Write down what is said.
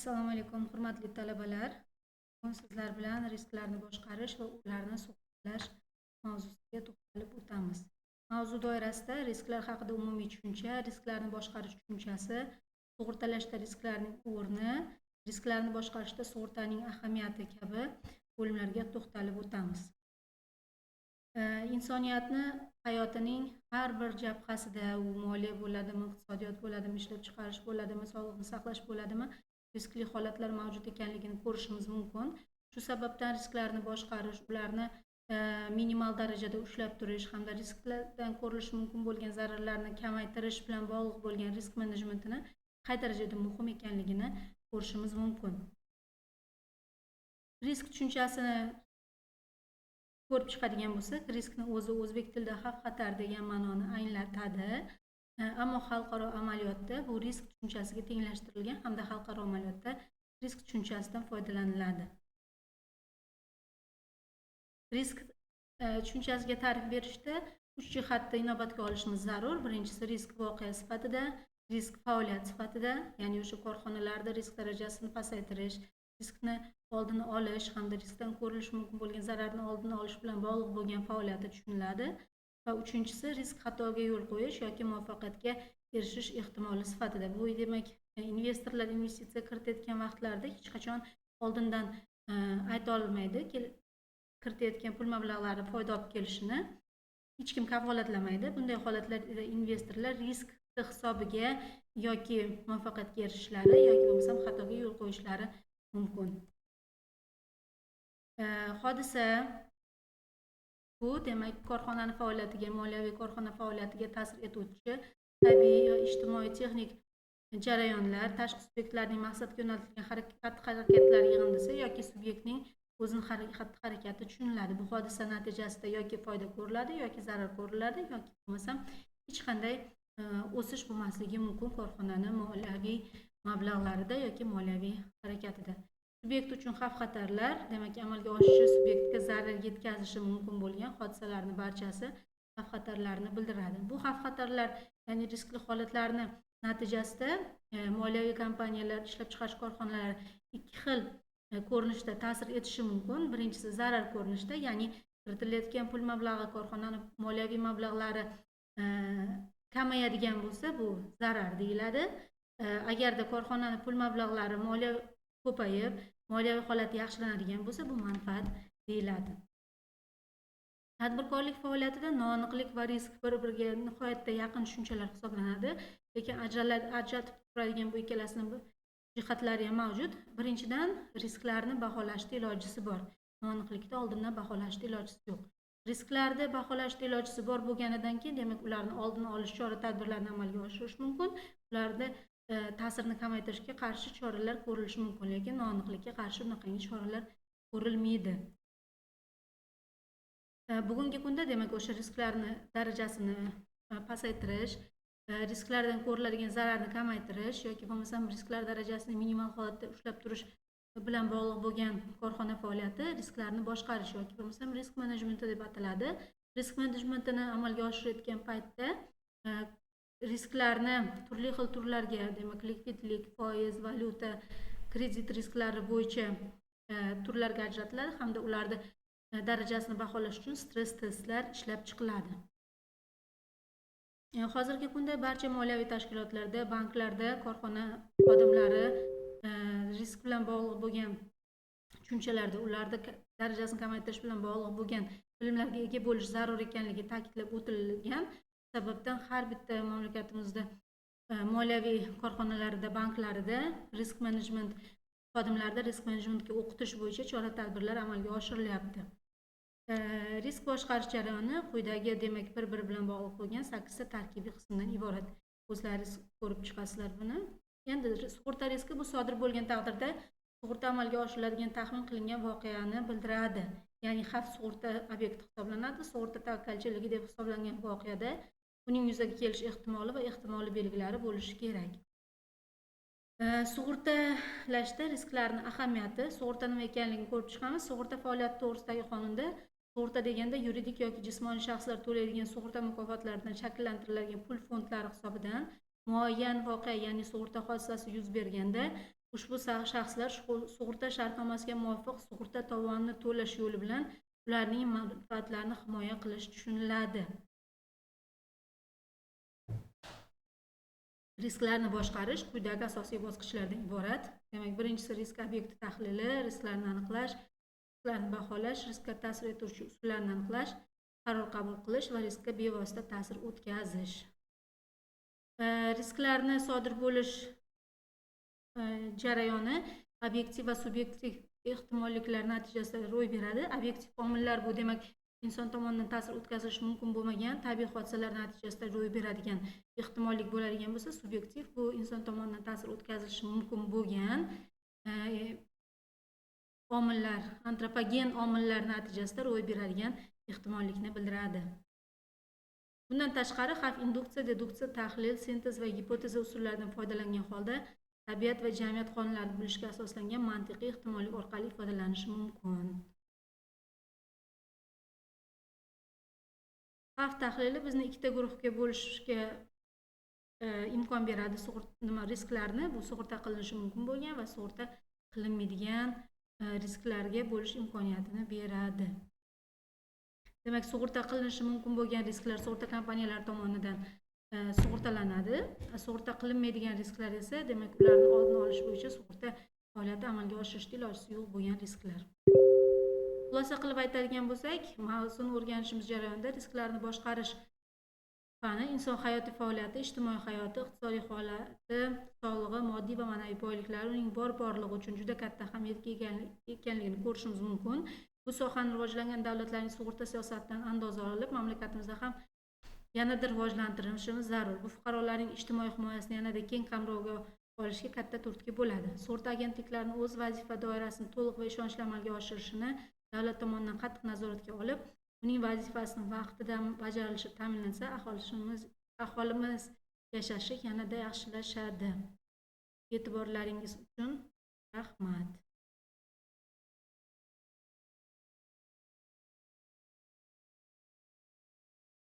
Assalomu alaykum, hurmatli talabalar. Bugun sizlar bilan risklarni boshqarish va ularni sug'urtalash mavzusiga to'xtalib o'tamiz. Mavzu doirasida risklar haqida umumiy tushuncha, risklarni boshqarish tushunchasi, sug'urtalashda risklarning o'rni, risklarni boshqarishda sug'urtaning ahamiyati kabi bo'limlarga to'xtalib o'tamiz. Insoniyatni hayotining har bir jabhasida, u moliya bo'ladimi, iqtisodiyot bo'ladimi, ishlab chiqarish bo'ladimi, sog'liqni saqlash bo'ladimi, riskli holatlar mavjud ekanligini ko'rishimiz mumkin. Shu sababdan risklarni boshqarish, ularni minimal darajada ushlab turish hamda risklardan ko'rilishi mumkin bo'lgan zararlarni kamaytirish bilan bog'liq bo'lgan risk menejmentini qay darajada muhim ekanligini ko'rishimiz mumkin. Risk tushunchasini ko'rib chiqadigan bo'lsak, riskni o'zi o'zbek tilida xavf-xatar degan ma'noni anglatadi. Ammo xalqaro amaliyotda bu risk tushunchasiga tenglashtirilgan hamda xalqaro amaliyotda risk tushunchasidan foydalaniladi. Risk tushunchasiga ta'rif berishda 3 jihatda inobatga olishimiz zarur. Birinchisi risk voqea sifatida, risk faoliyat sifatida, ya'ni o'sha korxonalarda risk darajasini pasaytirish, riskni oldini olish hamda riskdan ko'rilishi mumkin bo'lgan zararni oldini olish bilan bog'liq bo'lgan faoliyati tushuniladi. Va uchinchisi risk xatoga yo'l qo'yish yoki muvaffaqiyatga erishish ehtimoli sifatida. Bu demak, investorlar investitsiya kiritayotgan vaqtlarida hech qachon oldindan ayta olmaydi. Kiritayotgan pul mablag'lari foyda olib kelishini hech kim kafolatlamaydi. Bunday holatlarda investorlar risk hisobiga yoki muvaffaqiyatga erishishlari yoki bo'lmasam xatoga yo'l qo'yishlari mumkin. Hodisa bu demak korxonaning faoliyatiga, moliyaviy korxona faoliyatiga ta'sir etuvchi tabiiy va ijtimoiy texnik jarayonlar, tashqi subyektlarning maqsadga yo'naltirilgan harakat-harakatlar yig'indisi yoki subyektning o'zining xatti-harakati tushuniladi. Bu hodisa natijasida yoki foyda ko'riladi yoki zarar ko'riladi yoki bo'lmasam hech qanday o'sish bo'lmasligi mumkin korxonaning moliyaviy mablag'larida yoki moliyaviy harakatida. Subyekt uchun xavf-xatarlar, demak amalga oshishi subyektga zarar yetkazishi mumkin bo'lgan hodisalarning barchasi xavf-xatarlarni bildiradi. Bu xavf-xatarlar, ya'ni riskli holatlarni natijasida moliyaviy kompaniyalar, ishlab chiqarish korxonalari ikki xil ko'rinishda ta'sir etishi mumkin. Birinchisi zarar ko'rinishda, ya'ni kiritilayotgan pul mablag'i, korxonaning moliyaviy mablag'lari kamayadigan bo'lsa, bu zarar deyiladi. Agarda korxonaning pul mablag'lari ko'payib, moliyaviy holati yaxshilanadigan bo'lsa, bu manfaat deyiladi. Tadbirkorlik faoliyatida noaniqlik va risk bir-biriga nihoyatda yaqin tushunchalar hisoblanadi, lekin ajratib turadigan bu ikkalasining jihatlari ham mavjud. Birinchidan, risklarni baholashda ilojisi bor. Noaniqlikda oldindan baholashda ilojisi yo'q. Risklarni baholashda ilojisi bor bo'lganidan keyin, demak, ularni oldini olish chora-tadbirlarini amalga oshirish mumkin. Ularni ta'sirini kamaytirishga qarshi choralar ko'rilishi mumkin, lekin noaniqlikka qarshi bunaqangi choralar ko'rilmaydi. Bugungi kunda demak o'sha risklarni darajasini pasaytirish, risklardan ko'riladigan zararni kamaytirish yoki bo'lmasam risklar darajasini minimal holatda ushlab turish bilan bog'liq bo'lgan korxona faoliyati risklarni boshqarish yoki bo'lmasam risk menejmenti deb ataladi. Risk menejmentini amalga oshirayotgan paytda risklarni turli xil turlarga, demak likvidlik, foiz, valyuta, kredit risklari bo'yicha turlarga ajratiladi hamda ularni darajasini baholash uchun stress testlar ishlab chiqiladi. Hozirgi kunda barcha moliyaviy tashkilotlarda, banklarda korxona xodimlari risk bilan bog'liq bo'lgan tushunchalarda, ularni darajasini kamaytirish bilan bog'liq bo'lgan bilimlarga ega bo'lish zarur ekanligi ta'kidlab o'tilgan. Sababdan har bitta mamlakatimizda moliyaviy korxonalarida, banklarida risk menejment xodimlarida risk menejmentga o'qitish bo'yicha chora-tadbirlar amalga oshirilyapti. Risk boshqarish jarayoni quyidagi, demak, bir-biri bilan bog'liq bo'lgan 8 ta tarkibiy qismdan iborat. O'zlaringiz ko'rib chiqasizlar buni. Endi sug'urta riski bu sodir bo'lgan taqdirda sug'urta amalga oshiriladigan taxmin qilingan voqeani bildiradi. Ya'ni xavf sug'urta obyekti hisoblanadi. Sug'urta tavakkalchiligi deb hisoblangan voqeada uning yuzaga kelish ehtimoli va ehtimoliy belgilari bo'lishi kerak. Sug'urtalashda risklarning ahamiyati, sug'urta nima ekanligini ko'rib chiqamiz. Sug'urta faoliyati to'g'risidagi qonunda sug'urta deganda yuridik yoki jismoniy shaxslar to'laydigan sug'urta mukofotlaridan shakllantirilgan pul fondlari hisobidan muayyan voqea, ya'ni sug'urta hodisasi yuz berganda ushbu shaxslar sug'urta shartnomasiga muvofiq sug'urta tovonini to'lash yo'li bilan ularning manfaatlarini himoya qilish tushuniladi. Risklarni boshqarish quyidagi asosiy bosqichlardan iborat. Demak, birinchisi risk obyekti tahlili, risklarni aniqlash, risklarni baholash, riskga ta'sir etuvchi usullarni aniqlash, qaror qabul qilish va riskka bevosita ta'sir o'tkazish. Risklarni sodir bo'lish jarayoni obyektiv va subyektiv ehtimolliklar natijasida ro'y beradi. Obyektiv omillar bu demak inson tomonidan ta'sir o'tkazilishi mumkin bo'lmagan tabiiy hodisalar natijasida ro'y beradigan ehtimollik bo'ladigan bo'lsa, subyektiv bu inson tomonidan ta'sir o'tkazilishi mumkin bo'lgan omillar, antropogen omillar natijasida ro'y beradigan ehtimollikni bildiradi. Bundan tashqari, xavf induksiya, deduksiya, tahlil, sintez va gipoteza usullaridan foydalangan holda tabiat va jamiyat qonunlarini bilishga asoslangan mantiqiy ehtimollik orqali ifodalanishi mumkin. Xavf tahlili bizni ikkita guruhga bo'lishga imkon beradi. Risklarni bu sug'urta qilinishi mumkin bo'lgan va sug'urta qilinmaydigan risklarga bo'lish imkoniyatini beradi. Demak, sug'urta qilinishi mumkin bo'lgan risklar sug'urta kompaniyalari tomonidan sug'urtalanadi. Sug'urta qilinmaydigan risklar esa, demak, ularni oldini olish bo'yicha sug'urta faoliyati amalga oshirishda ilojisi yo'q bo'lgan risklar. Xulosa qilib aytadigan bo'lsak, mavzuni o'rganishimiz jarayonida risklarni boshqarish fani inson hayotiy faoliyati, ijtimoiy hayoti, iqtisodiy holati, sog'lig'i, moddiy va ma'naviy boyliklari uning bor-borlig'i uchun juda katta ahamiyatga ega ekanligini ko'rishimiz mumkin. Bu sohani rivojlangan davlatlarning sug'urta siyosatidan andoza olib, mamlakatimizda ham yanada rivojlantirishimiz zarur. Bu fuqarolarning ijtimoiy himoyasini yanada keng qamrovga olishga katta turtki bo'ladi. Sug'urta agentliklarining o'z vazifa doirasini to'liq va ishonchli amalga oshirishini davlat tomonidan qattiq nazoratga olib, uning vazifasini vaqtida bajarilishi ta'minlansa, aholimiz yashashi yanada yaxshilashadi. E'tiborlaringiz uchun rahmat.